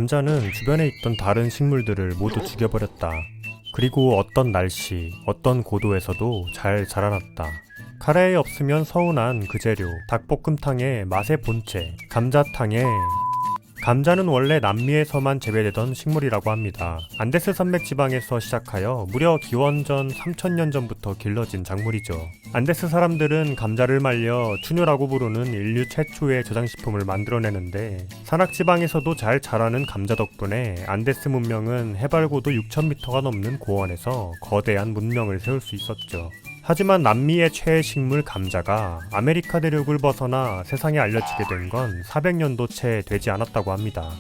감자는 주변에 있던 다른 식물들을 모두 죽여버렸다. 그리고 어떤 날씨, 어떤 고도에서도 잘 자라났다. 카레에 없으면 서운한 그 재료, 닭볶음탕의 맛의 본체, 감자탕에 감자는 원래 남미에서만 재배되던 식물이라고 합니다. 안데스 산맥 지방에서 시작하여 무려 기원전 3000년 전부터 길러진 작물이죠. 안데스 사람들은 감자를 말려 추뇨라고 부르는 인류 최초의 저장식품을 만들어내는데 산악지방에서도 잘 자라는 감자 덕분에 안데스 문명은 해발고도 6000m가 넘는 고원에서 거대한 문명을 세울 수 있었죠. 하지만 남미의 최애 식물 감자가 아메리카 대륙을 벗어나 세상에 알려지게 된 건 400년도 채 되지 않았다고 합니다.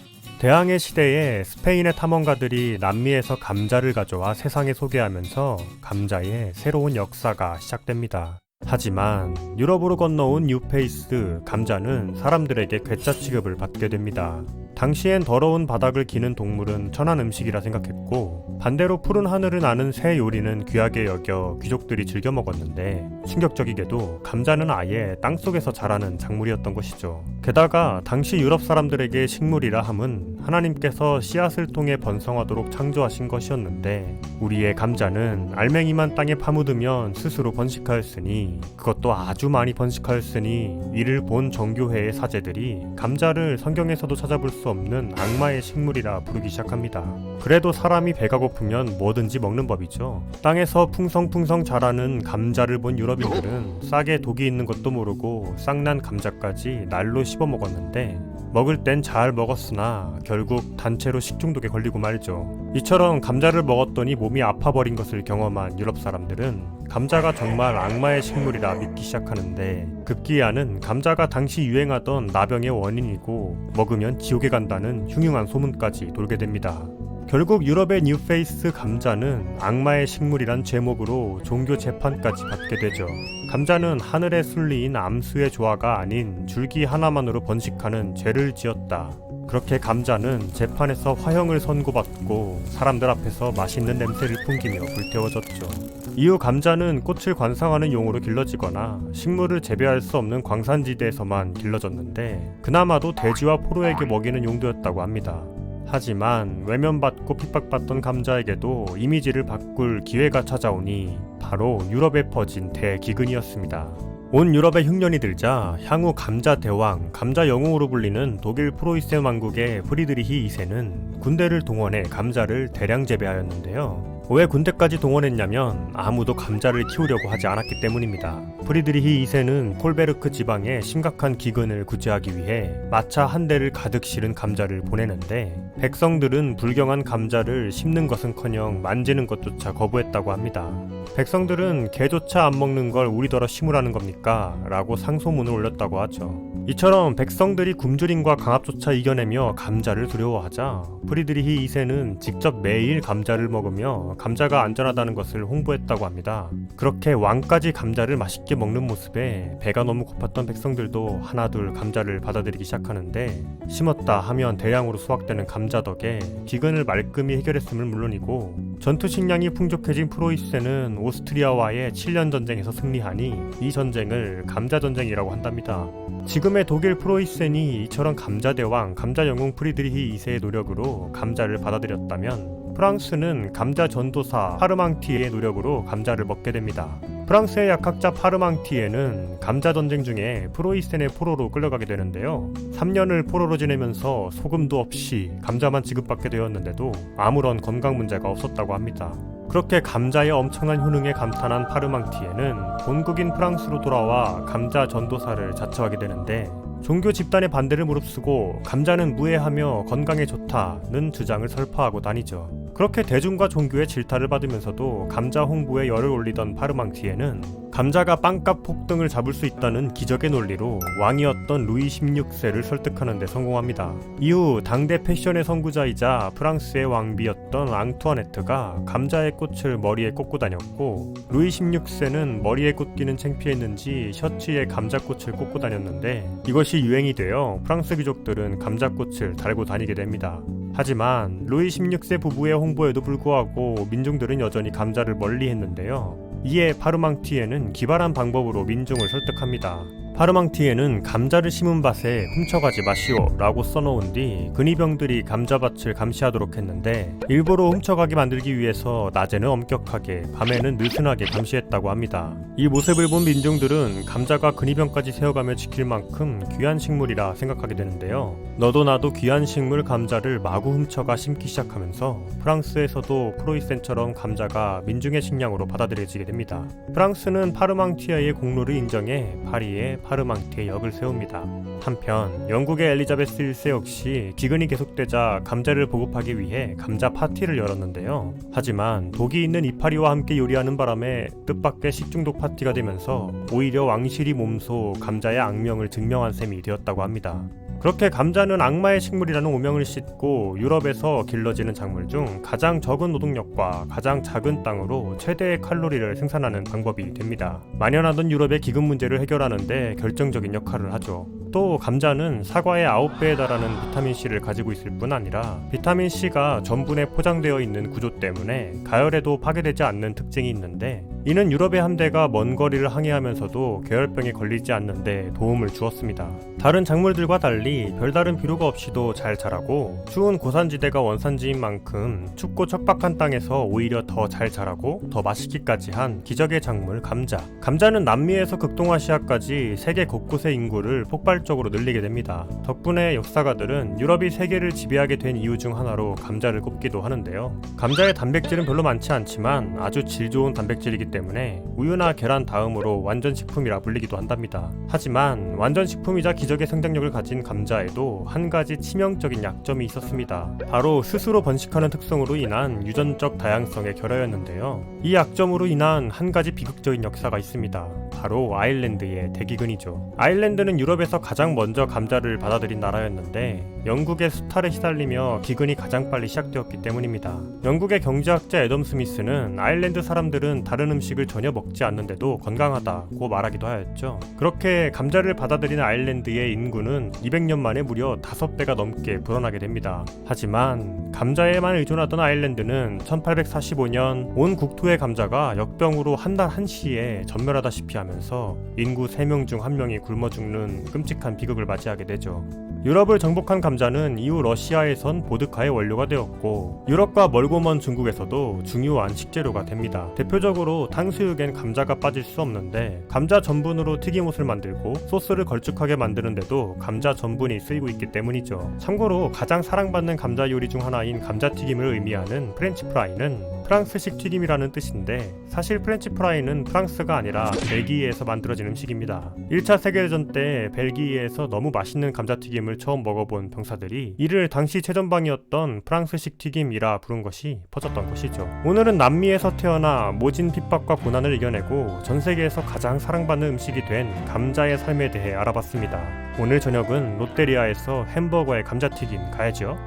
대항해 시대에 스페인의 탐험가들이 남미에서 감자를 가져와 세상에 소개하면서 감자의 새로운 역사가 시작됩니다. 하지만 유럽으로 건너온 뉴페이스 감자는 사람들에게 괴짜 취급을 받게 됩니다. 당시엔 더러운 바닥을 기는 동물은 천한 음식이라 생각했고 반대로 푸른 하늘을 나는 새 요리는 귀하게 여겨 귀족들이 즐겨 먹었는데 충격적이게도 감자는 아예 땅속에서 자라는 작물이었던 것이죠. 게다가 당시 유럽 사람들에게 식물이라 함은 하나님께서 씨앗을 통해 번성하도록 창조하신 것이었는데 우리의 감자는 알맹이만 땅에 파묻으면 스스로 번식하였으니 그것도 아주 많이 번식하였으니 이를 본 정교회의 사제들이 감자를 성경에서도 찾아볼 수 없는 악마의 식물이라 부르기 시작합니다. 그래도 사람이 배가 고프면 뭐든지 먹는 법이죠. 땅에서 풍성풍성 자라는 감자를 본 유럽인들은 싹에 독이 있는 것도 모르고 싹난 감자까지 날로 씹어 먹었는데 먹을 땐 잘 먹었으나 결국 단체로 식중독에 걸리고 말죠. 이처럼 감자를 먹었더니 몸이 아파버린 것을 경험한 유럽 사람들은 감자가 정말 악마의 식물이라 믿기 시작하는데 급기야는 감자가 당시 유행하던 나병의 원인이고 먹으면 지옥에 간다는 흉흉한 소문까지 돌게 됩니다. 결국 유럽의 뉴페이스 감자는 악마의 식물이란 제목으로 종교 재판까지 받게 되죠. 감자는 하늘에 순리인 암수의 조화가 아닌 줄기 하나만으로 번식하는 죄를 지었다. 그렇게 감자는 재판에서 화형을 선고받고 사람들 앞에서 맛있는 냄새를 풍기며 불태워졌죠. 이후 감자는 꽃을 관상하는 용으로 길러지거나 식물을 재배할 수 없는 광산지대에서만 길러졌는데 그나마도 돼지와 포로에게 먹이는 용도였다고 합니다. 하지만 외면받고 핍박받던 감자에게도 이미지를 바꿀 기회가 찾아오니 바로 유럽에 퍼진 대기근이었습니다. 온 유럽에 흉년이 들자 향후 감자 대왕, 감자 영웅으로 불리는 독일 프로이센 왕국의 프리드리히 2세는 군대를 동원해 감자를 대량 재배하였는데요. 왜 군대까지 동원했냐면 아무도 감자를 키우려고 하지 않았기 때문입니다. 프리드리히 2세는 콜베르크 지방에 심각한 기근을 구제하기 위해 마차 한 대를 가득 실은 감자를 보내는데 백성들은 불경한 감자를 씹는 것은커녕 만지는 것조차 거부했다고 합니다. 백성들은 개조차 안 먹는 걸 우리더러 심으라는 겁니까? 라고 상소문을 올렸다고 하죠. 이처럼 백성들이 굶주림과 강압조차 이겨내며 감자를 두려워하자 프리드리히 2세는 직접 매일 감자를 먹으며 감자가 안전하다는 것을 홍보했다고 합니다. 그렇게 왕까지 감자를 맛있게 먹는 모습에 배가 너무 고팠던 백성들도 하나둘 감자를 받아들이기 시작하는데 심었다 하면 대량으로 수확되는 감자 덕에 기근을 말끔히 해결했음을 물론이고 전투 식량이 풍족해진 프로이센은 오스트리아와의 7년 전쟁에서 승리하니 이 전쟁을 감자전쟁이라고 한답니다. 지금의 독일 프로이센이 이처럼 감자대왕, 감자영웅 프리드리히 2세의 노력으로 감자를 받아들였다면 프랑스는 감자 전도사 파르망티에의 노력으로 감자를 먹게 됩니다. 프랑스의 약학자 파르망티에는 감자 전쟁 중에 프로이센의 포로로 끌려가게 되는데요. 3년을 포로로 지내면서 소금도 없이 감자만 지급받게 되었는데도 아무런 건강 문제가 없었다고 합니다. 그렇게 감자의 엄청난 효능에 감탄한 파르망티에는 본국인 프랑스로 돌아와 감자 전도사를 자처하게 되는데 종교 집단의 반대를 무릅쓰고 감자는 무해하며 건강에 좋다는 주장을 설파하고 다니죠. 그렇게 대중과 종교의 질타를 받으면서도 감자 홍보에 열을 올리던 파르망티에는 감자가 빵값 폭등을 잡을 수 있다는 기적의 논리로 왕이었던 루이 16세를 설득하는 데 성공합니다. 이후 당대 패션의 선구자이자 프랑스의 왕비였던 앙투아네트가 감자의 꽃을 머리에 꽂고 다녔고 루이 16세는 머리에 꽂기는 창피했는지 셔츠에 감자꽃을 꽂고 다녔는데 이것이 유행이 되어 프랑스 귀족들은 감자꽃을 달고 다니게 됩니다. 하지만 루이 16세 부부의 홍보에도 불구하고 민중들은 여전히 감자를 멀리 했는데요. 이에 파르망티에는 기발한 방법으로 민중을 설득합니다. 파르망티에는 감자를 심은 밭에 훔쳐가지 마시오 라고 써놓은 뒤 근위병들이 감자밭을 감시하도록 했는데 일부러 훔쳐가게 만들기 위해서 낮에는 엄격하게 밤에는 느슨하게 감시했다고 합니다. 이 모습을 본 민중들은 감자가 근위병까지 세워가며 지킬 만큼 귀한 식물이라 생각하게 되는데요. 너도 나도 귀한 식물 감자를 마구 훔쳐가 심기 시작하면서 프랑스에서도 프로이센처럼 감자가 민중의 식량으로 받아들여지게 됩니다. 프랑스는 파르망티에의 공로를 인정해 파리에 파르망티에 역을 세웁니다. 한편 영국의 엘리자베스 1세 역시 기근이 계속되자 감자를 보급하기 위해 감자 파티를 열었는데요. 하지만 독이 있는 이파리와 함께 요리하는 바람에 뜻밖의 식중독 파티가 되면서 오히려 왕실이 몸소 감자의 악명을 증명한 셈이 되었다고 합니다. 그렇게 감자는 악마의 식물이라는 오명을 싣고 유럽에서 길러지는 작물 중 가장 적은 노동력과 가장 작은 땅으로 최대의 칼로리를 생산하는 방법이 됩니다. 만연하던 유럽의 기근 문제를 해결하는 데 결정적인 역할을 하죠. 또 감자는 사과의 9배에 달하는 비타민C를 가지고 있을 뿐 아니라 비타민C가 전분에 포장되어 있는 구조 때문에 가열에도 파괴되지 않는 특징이 있는데 이는 유럽의 함대가 먼 거리를 항해하면서도 계열병에 걸리지 않는 데 도움을 주었습니다. 다른 작물들과 달리 별다른 비료가 없이도 잘 자라고 추운 고산지대가 원산지인 만큼 춥고 척박한 땅에서 오히려 더 잘 자라고 더 맛있기까지 한 기적의 작물 감자. 감자는 남미에서 극동아시아까지 세계 곳곳의 인구를 폭발적으로 늘리게 됩니다. 덕분에 역사가들은 유럽이 세계를 지배하게 된 이유 중 하나로 감자를 꼽기도 하는데요. 감자의 단백질은 별로 많지 않지만 아주 질 좋은 단백질이기 때문에 우유나 계란 다음으로 완전식품이라 불리기도 한답니다. 하지만 완전식품이자 기적의 생장력을 가진 감자에도 한 가지 치명적인 약점이 있었습니다. 바로 스스로 번식하는 특성으로 인한 유전적 다양성의 결여였는데요. 이 약점으로 인한 한 가지 비극적인 역사가 있습니다. 바로 아일랜드의 대기근이죠. 아일랜드는 유럽에서 가장 먼저 감자를 받아들인 나라였는데 영국의 수탈에 시달리며 기근이 가장 빨리 시작되었기 때문입니다. 영국의 경제학자 애덤 스미스는 아일랜드 사람들은 다른 음식을 전혀 먹지 않는데도 건강하다고 말하기도 하였죠. 그렇게 감자를 받아들인 아일랜드의 인구는 200년 만에 무려 5배가 넘게 불어나게 됩니다. 하지만 감자에만 의존하던 아일랜드는 1845년 온 국토의 감자가 역병으로 한 달 한시에 전멸하다시피 하면서 인구 3명 중 1명이 굶어 죽는 끔찍한 비극을 맞이하게 되죠. 유럽을 정복한 감자는 이후 러시아에선 보드카의 원료가 되었고 유럽과 멀고 먼 중국에서도 중요한 식재료가 됩니다. 대표적으로 탕수육엔 감자가 빠질 수 없는데 감자 전분으로 튀김옷을 만들고 소스를 걸쭉하게 만드는데도 감자 전분이 쓰이고 있기 때문이죠. 참고로 가장 사랑받는 감자 요리 중 하나인 감자튀김을 의미하는 프렌치 프라이는 프랑스식 튀김이라는 뜻인데 사실 프렌치 프라이는 프랑스가 아니라 벨기에에서 만들어진 음식입니다. 1차 세계대전 때 벨기에에서 너무 맛있는 감자튀김을 처음 먹어본 병사들이 이를 당시 최전방이었던 프랑스식 튀김이라 부른 것이 퍼졌던 것이죠. 오늘은 남미에서 태어나 모진 핍박과 고난을 이겨내고 전 세계에서 가장 사랑받는 음식이 된 감자의 삶에 대해 알아봤습니다. 오늘 저녁은 롯데리아에서 햄버거에 감자튀김 가야죠.